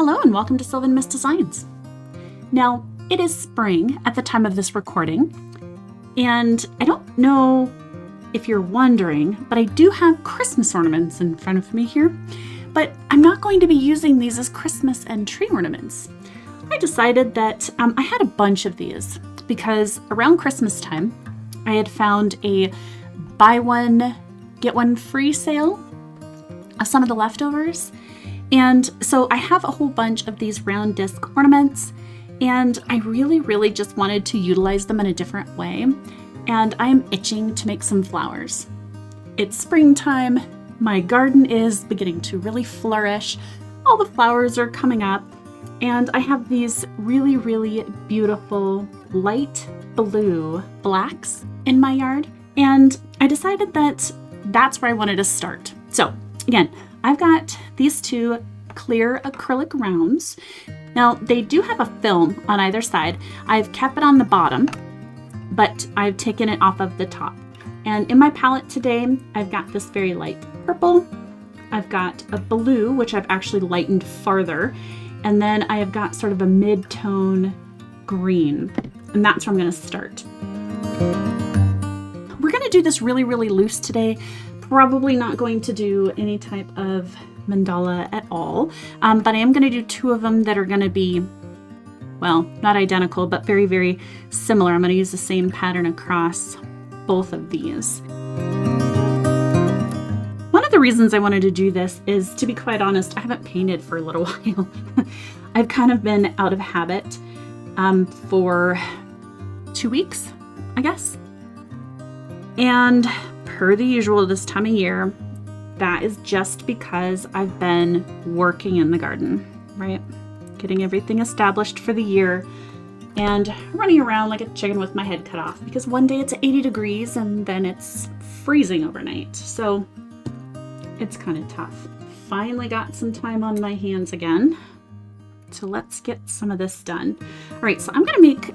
Hello and welcome to Sylvan Mist Designs. Now, it is spring at the time of this recording, and I don't know if you're wondering, but I do have Christmas ornaments in front of me here, but I'm not going to be using these as Christmas and tree ornaments. I decided that I had a bunch of these because around Christmas time, I had found a buy one, get one free sale of some of the leftovers. And so I have a whole bunch of these round disc ornaments, and I really just wanted to utilize them in a different way. And I'm itching to make some flowers. It's springtime. My garden is beginning to really flourish. All the flowers are coming up, and I have these really beautiful light blue blacks in my yard. And I decided that that's where I wanted to start. So again, I've got these two clear acrylic rounds. Now they do have a film on either side. I've kept it on the bottom, but I've taken it off of the top. And in my palette today, I've got this very light purple. I've got a blue, which I've actually lightened farther. And then I have got sort of a mid-tone green. And that's where I'm gonna start. We're gonna do this really loose today. Probably not going to do any type of mandala at all, but I am going to do two of them that are going to be, well, not identical, but very similar. I'm going to use the same pattern across both of these. One of the reasons I wanted to do this is, to be quite honest, I haven't painted for a little while. I've kind of been out of habit for 2 weeks, I guess. And per the usual this time of year, that is just because I've been working in the garden, right? Getting everything established for the year and running around like a chicken with my head cut off, because one day it's 80 degrees and then it's freezing overnight. So it's kind of tough. Finally got some time on my hands again. So let's get some of this done. All right, so I'm gonna make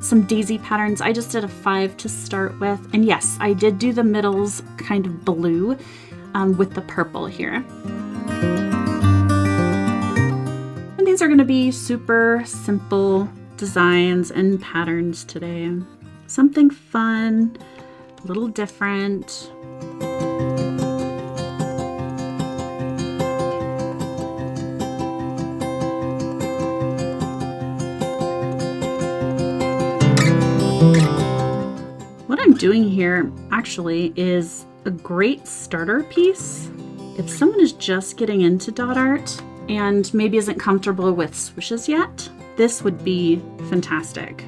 some daisy patterns. I just did a 5 to start with. And yes, I did do the middles kind of blue with the purple here. And these are going to be super simple designs and patterns today. Something fun, a little different. What I'm doing here actually is a great starter piece. If someone is just getting into dot art and maybe isn't comfortable with swishes yet, this would be fantastic.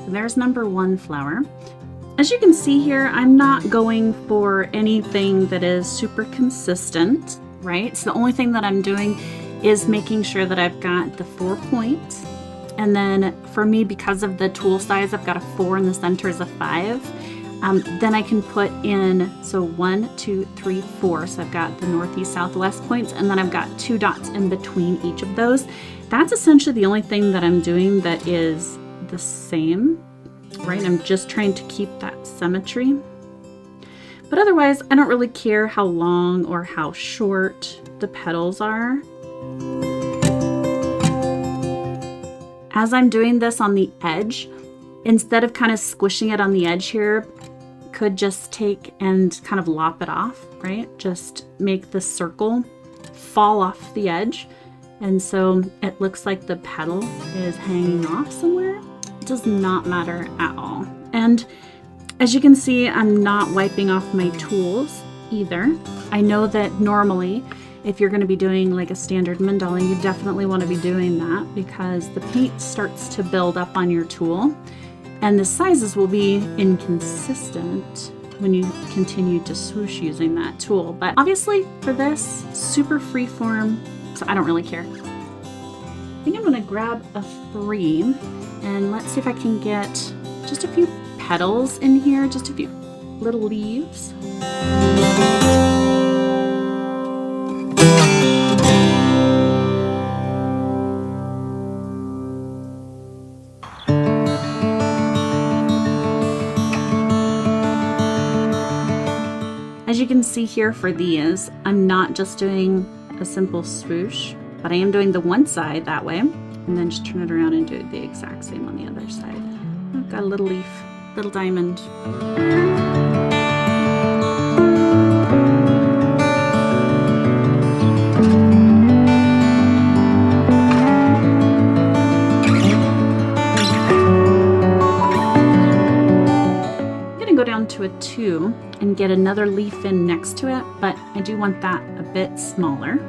There's number 1 flower. As you can see here, I'm not going for anything that is super consistent, right? So the only thing that I'm doing is making sure that I've got the 4 points. And then for me, because of the tool size, I've got a 4 and the center is a 5. Then I can put in, so 1, 2, 3, 4. So I've got the northeast, southwest points, and then I've got 2 dots in between each of those. That's essentially the only thing that I'm doing that is the same, right? I'm just trying to keep that symmetry. But otherwise, I don't really care how long or how short the petals are. As I'm doing this on the edge, instead of kind of squishing it on the edge here, could just take and kind of lop it off, right? Just make the circle fall off the edge. And so it looks like the petal is hanging off somewhere. It does not matter at all. And as you can see, I'm not wiping off my tools either. I know that normally if you're going to be doing like a standard mandala, you definitely want to be doing that because the paint starts to build up on your tool and the sizes will be inconsistent when you continue to swoosh using that tool. But obviously for this, super free form, so I don't really care. I think I'm gonna grab a 3 and let's see if I can get just a few petals in here, just a few little leaves. As you can see here for these, I'm not just doing a simple swoosh, but I am doing the one side that way, and then just turn it around and do the exact same on the other side. I've got a little leaf, little diamond. Down to a 2 and get another leaf in next to it, but I do want that a bit smaller.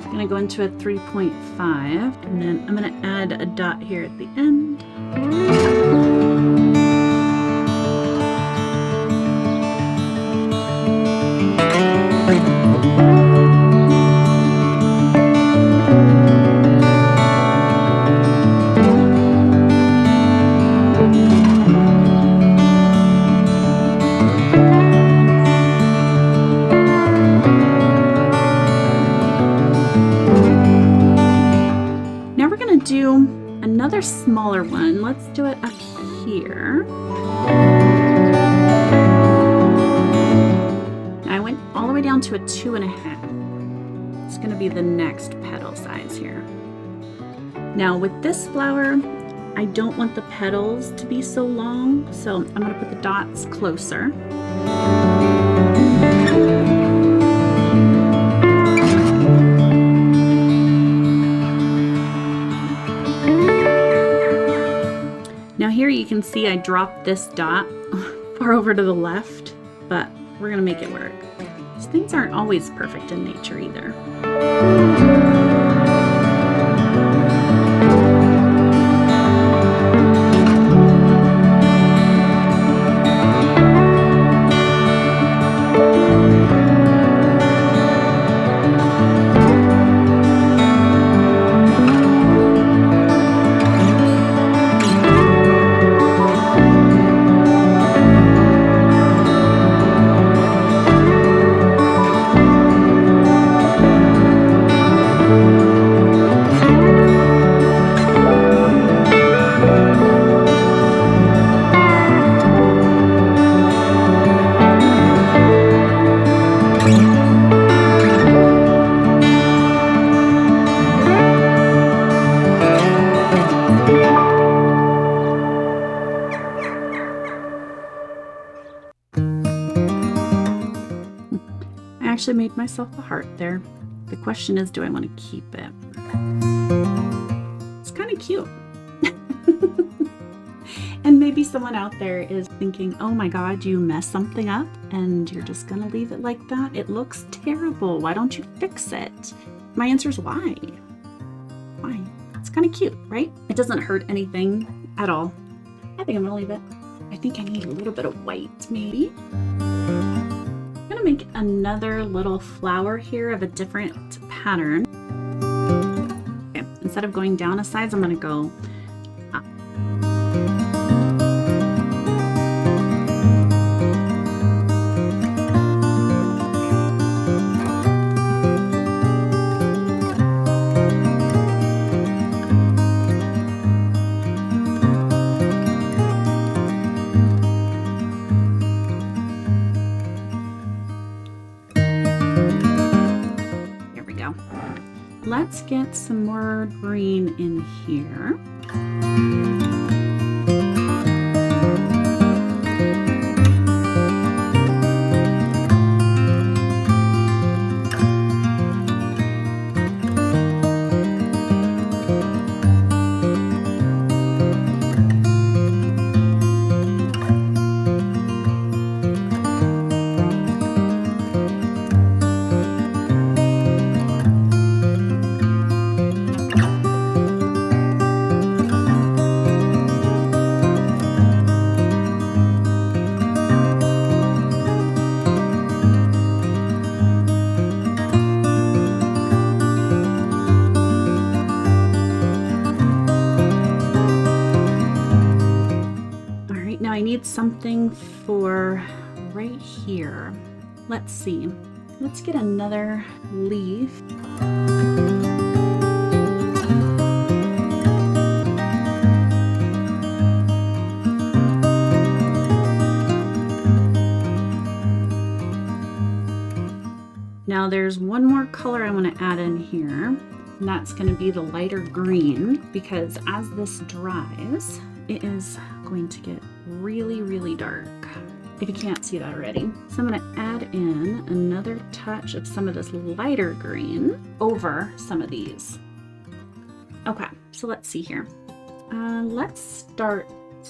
I'm going to go into a 3.5 and then I'm going to add a dot here at the end. Do another smaller one. Let's do it up here. I went all the way down to a 2.5. It's going to be the next petal size here. Now with this flower, I don't want the petals to be so long, so I'm going to put the dots closer. Now here you can see I dropped this dot far over to the left, but we're gonna make it work. These things aren't always perfect in nature either. I actually made myself a heart there. The question is, do I want to keep it? It's kind of cute. And maybe someone out there is thinking, oh my God, you messed something up and you're just gonna leave it like that? It looks terrible. Why don't you fix it? My answer is why? Why? It's kind of cute, right? It doesn't hurt anything at all. I think I'm gonna leave it. I think I need a little bit of white, maybe. I'm gonna make another little flower here of a different pattern. Okay, instead of going down a size, I'm gonna go up. Let's get some more green in here. need something for right here. Let's see. Let's get another leaf. Now there's one more color I want to add in here, and that's going to be the lighter green, because as this dries, it is going to get really, really dark, if you can't see that already. So I'm going to add in another touch of some of this lighter green over some of these. Okay, so let's see here. Let's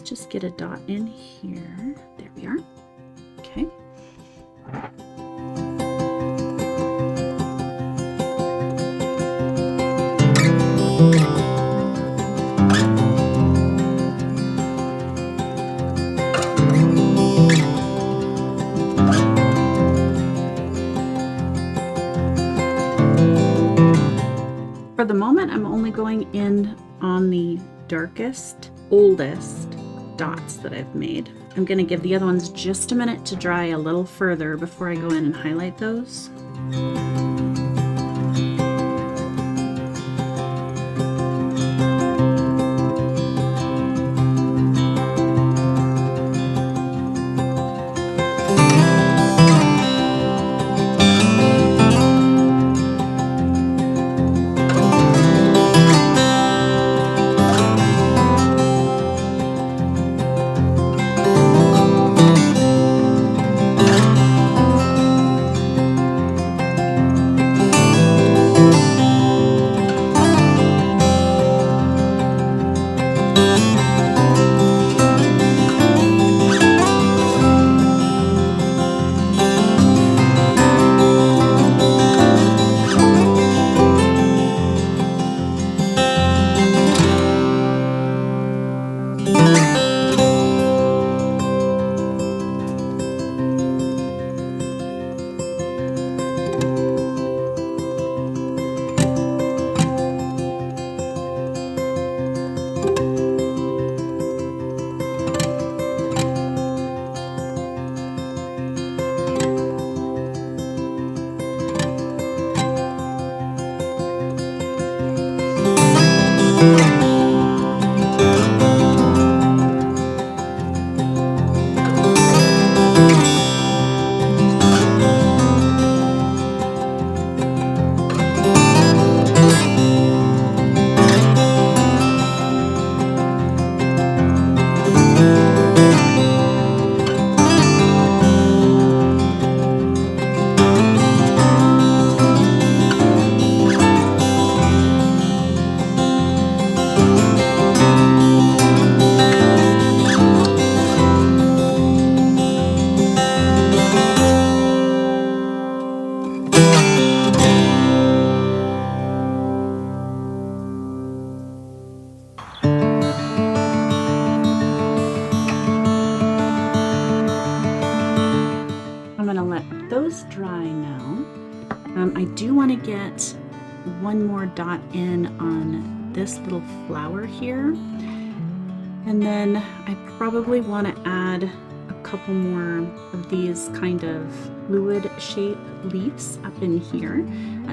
just get a dot in here. There we are. Okay. For the moment, I'm only going in on the darkest, oldest dots that I've made. I'm going to give the other ones just a minute to dry a little further before I go in and highlight those. Those dry now. I do want to get one more dot in on this little flower here, and then I probably want to add a couple more of these kind of fluid shape leaves up in here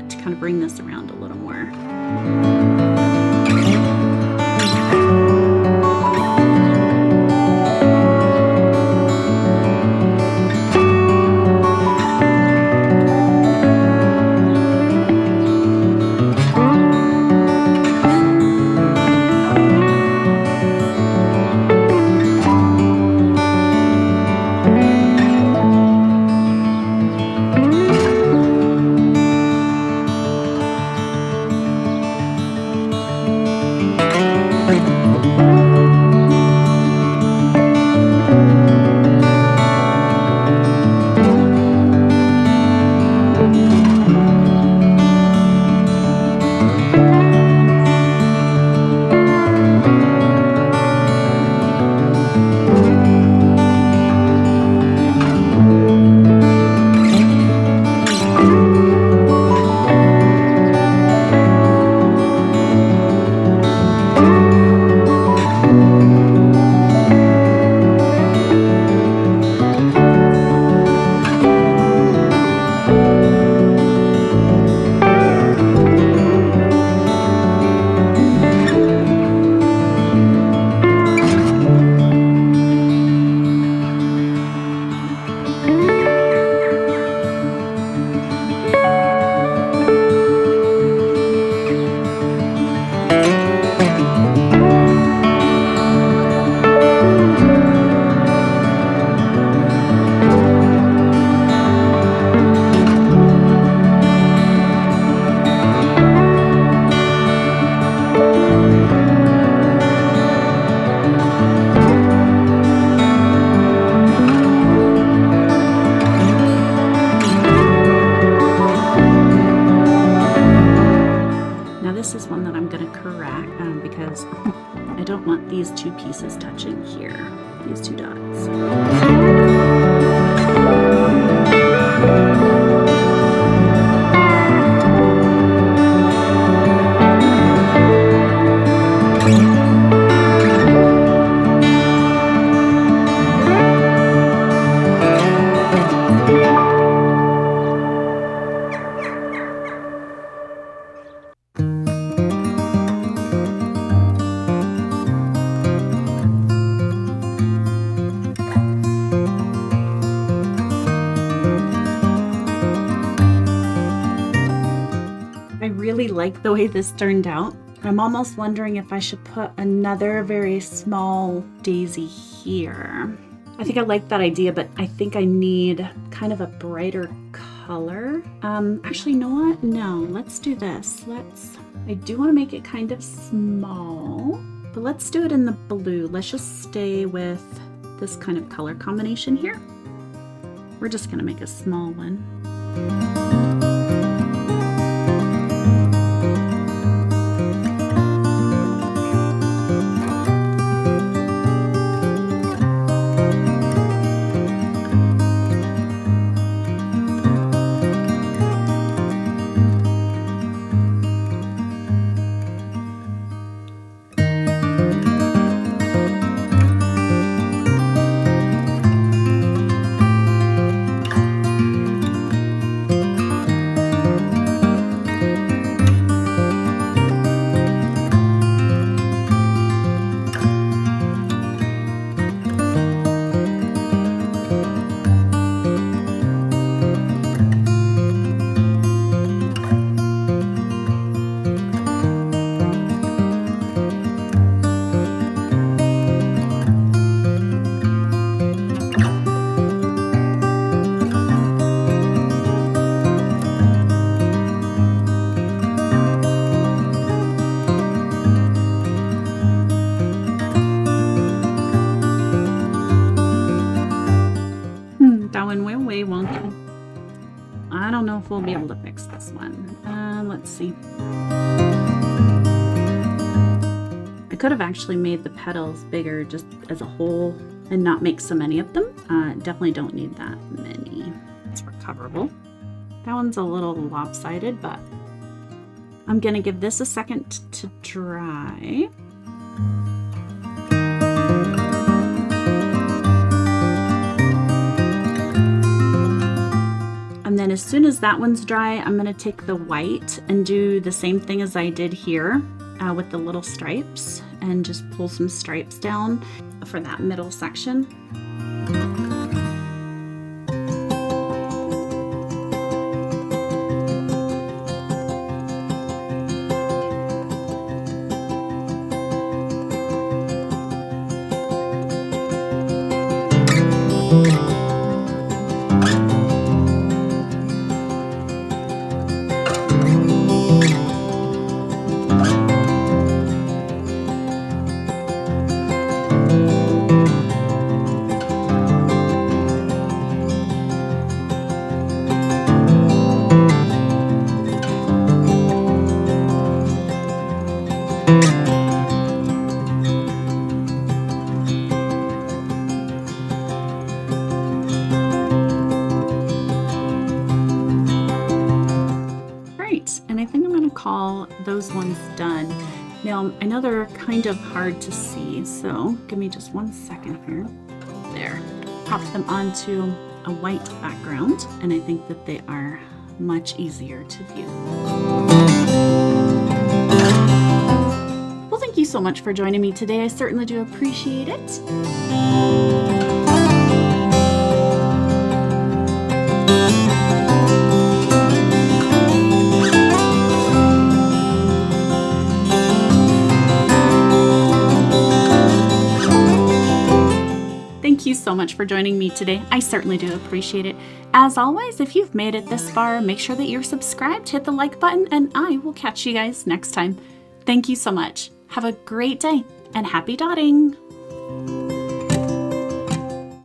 to kind of bring this around a little more. because I don't want these two pieces touching here, these two dots. I really like the way this turned out. I'm almost wondering if I should put another very small daisy here. I think I like that idea, but I think I need kind of a brighter color. Actually, you know what? No, let's do this. I do want to make it kind of small, but let's do it in the blue. Let's just stay with this kind of color combination here. We're just going to make a small one. Way wonky. I don't know if we'll be able to fix this one. Let's see. I could have actually made the petals bigger just as a whole and not make so many of them. Definitely don't need that many. It's recoverable. That one's a little lopsided, but I'm gonna give this a second to dry. And then as soon as that one's dry, I'm going to take the white and do the same thing as I did here with the little stripes and just pull some stripes down for that middle section. And I think I'm going to call those ones done. Now, I know they're kind of hard to see, so give me just 1 second here. There. Pop them onto a white background, and I think that they are much easier to view. Well, thank you so much for joining me today. I certainly do appreciate it. Thank you so much for joining me today. I certainly do appreciate it. As always, if you've made it this far, make sure that you're subscribed, hit the like button, and I will catch you guys next time. Thank you so much. Have a great day and happy dotting.